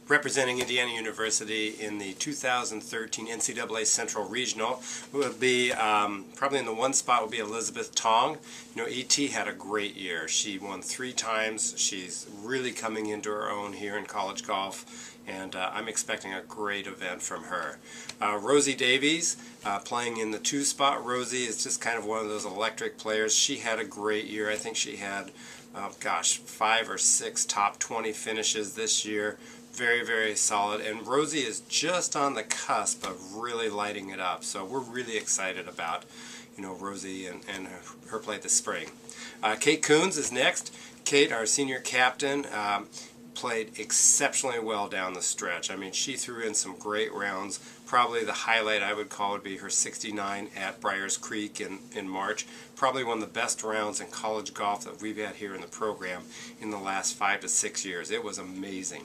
Representing Indiana University in the 2013 NCAA Central Regional would be probably in the one spot would be Elizabeth Tong. You know, ET had a great year. She won 3 times. She's really coming into her own here in college golf, and I'm expecting a great event from her. Rosie Davies playing in the 2 spot. Rosie is just kind of one of those electric players. She had a great year. I think she had, 5 or 6 top 20 finishes this year. Very, very solid, and Rosie is just on the cusp of really lighting it up. So we're really excited about, you know, Rosie and her play this spring. Kate Coons is next. Kate, our senior captain, played exceptionally well down the stretch. I mean, she threw in some great rounds. Probably the highlight I would call would be her 69 at Briars Creek in March. Probably one of the best rounds in college golf that we've had here in the program in the last 5 to 6 years. It was amazing.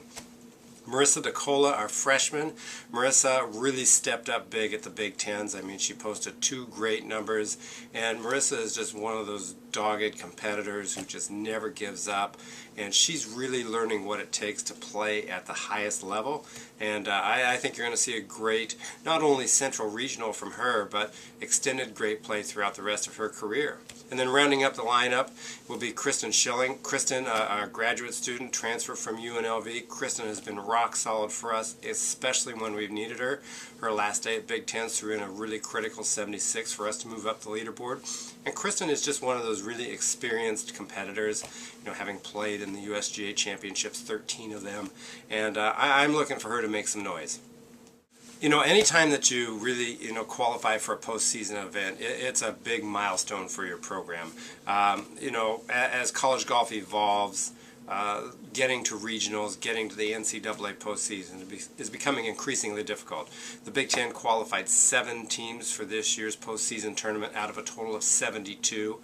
Marissa DeCola, our freshman. Marissa really stepped up big at the Big Tens. I mean, she posted 2 great numbers, and Marissa is just one of those dogged competitors who just never gives up, and she's really learning what it takes to play at the highest level, and I think you're going to see a great, not only Central Regional from her, but extended great play throughout the rest of her career. And then rounding up the lineup will be Kristen Schilling. Kristen, a graduate student, transfer from UNLV. Kristen has been rock solid for us, especially when we've needed her. Her last day at Big Tens threw in a really critical 76 for us to move up the leaderboard. And Kristen is just one of those really experienced competitors, you know, having played in the USGA championships, 13 of them. And I'm looking for her to make some noise. You know, anytime that you really, you know, qualify for a postseason event, it's a big milestone for your program. You know, as college golf evolves, getting to regionals, getting to the NCAA postseason is becoming increasingly difficult. The Big Ten qualified 7 teams for this year's postseason tournament out of a total of 72.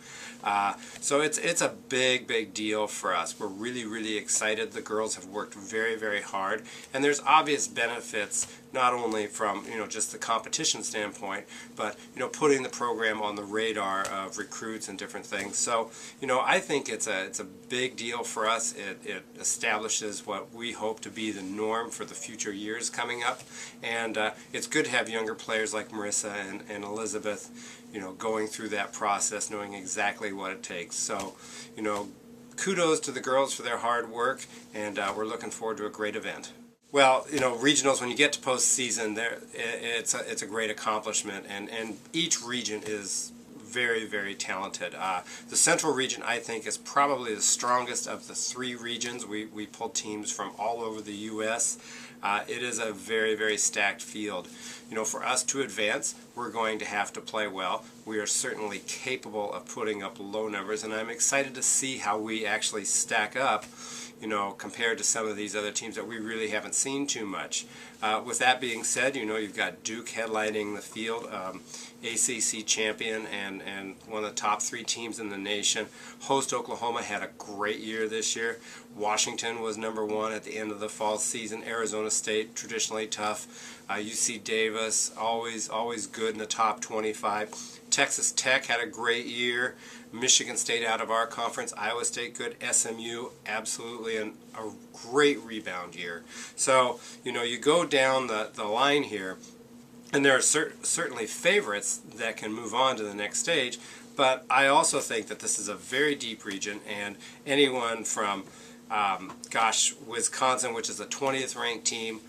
So it's a big deal for us. We're really excited. The girls have worked very hard, and there's obvious benefits not only from, you know, just the competition standpoint, but, you know, putting the program on the radar of recruits and different things. So, you know, I think it's a big deal for us. It establishes what we hope to be the norm for the future years coming up, and it's good to have younger players like Marissa and Elizabeth, you know, going through that process, knowing exactly what it takes. So, you know, kudos to the girls for their hard work, and we're looking forward to a great event. Well, you know, regionals, when you get to postseason, it's a great accomplishment, and each region is very talented. The Central region, I think, is probably the strongest of the 3 regions. We pull teams from all over the U.S. It is a very stacked field. You know, for us to advance, we're going to have to play well. We are certainly capable of putting up low numbers, and I'm excited to see how we actually stack up, you know, compared to some of these other teams that we really haven't seen too much. With that being said, you know, you've got Duke headlining the field, ACC champion and one of the top 3 teams in the nation. Host Oklahoma had a great year this year. Washington was #1 at the end of the fall season. Arizona State, traditionally tough. UC Davis, always good in the top 25. Texas Tech had a great year. Michigan State out of our conference. Iowa State good. SMU absolutely a great rebound year. So, you know, you go down the line here, and there are certainly favorites that can move on to the next stage, but I also think that this is a very deep region, and anyone from, Wisconsin, which is the 20th ranked team,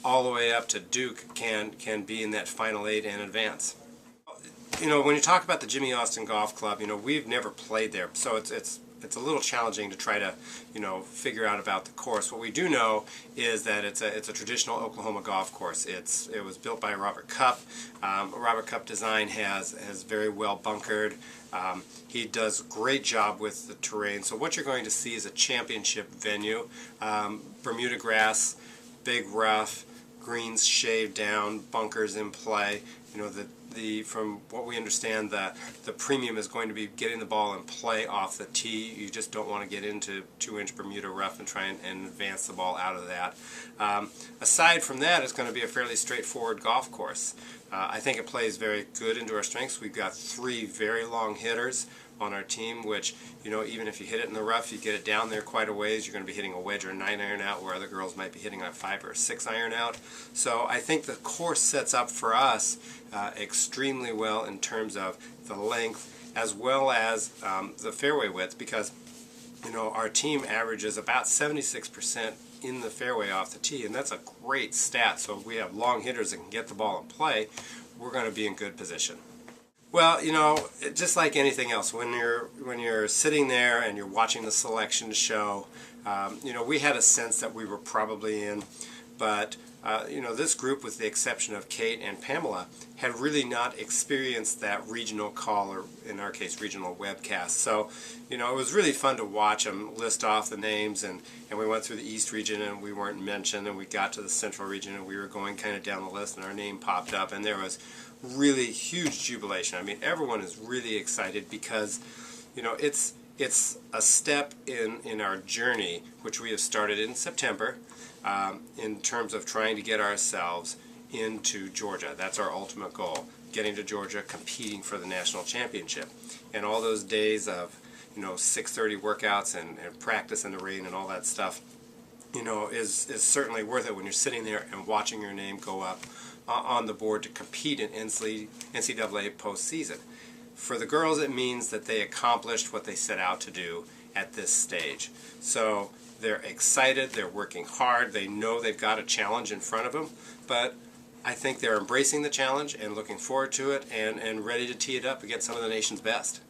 all the way up to Duke can be in that final 8 and advance. You know, when you talk about the Jimmy Austin Golf Club, you know, we've never played there, so it's a little challenging to try to, you know, figure out about the course. What we do know is that it's a traditional Oklahoma golf course. It was built by Robert Cup. Robert Cup design has very well bunkered. He does a great job with the terrain. So what you're going to see is a championship venue. Bermuda grass, big rough, greens shaved down, bunkers in play. You know, from what we understand, the premium is going to be getting the ball in play off the tee. You just don't want to get into 2-inch Bermuda rough and try and advance the ball out of that. Aside from that, it's going to be a fairly straightforward golf course. I think it plays very good into our strengths. We've got 3 very long hitters, on our team, which, you know, even if you hit it in the rough, you get it down there quite a ways, you're going to be hitting a wedge or a 9-iron out, where other girls might be hitting a 5 or a 6-iron out. So I think the course sets up for us extremely well in terms of the length as well as the fairway width, because, you know, our team averages about 76% in the fairway off the tee, and that's a great stat. So if we have long hitters that can get the ball in play, we're going to be in good position. Well, you know, just like anything else, when you're sitting there and you're watching the selection show, you know, we had a sense that we were probably in, but you know, this group, with the exception of Kate and Pamela, had really not experienced that regional call, or in our case, regional webcast. So, you know, it was really fun to watch them list off the names, and we went through the East region and we weren't mentioned, and we got to the Central region and we were going kind of down the list and our name popped up, and there was really huge jubilation. I mean, everyone is really excited because, you know, it's a step in our journey, which we have started in September, in terms of trying to get ourselves into Georgia. That's our ultimate goal, getting to Georgia, competing for the national championship. And all those days of, you know, 6:30 workouts and practice in the rain and all that stuff, you know, is certainly worth it when you're sitting there and watching your name go up on the board to compete in NCAA postseason. For the girls, it means that they accomplished what they set out to do at this stage. So they're excited, they're working hard, they know they've got a challenge in front of them, but I think they're embracing the challenge and looking forward to it, and ready to tee it up against some of the nation's best.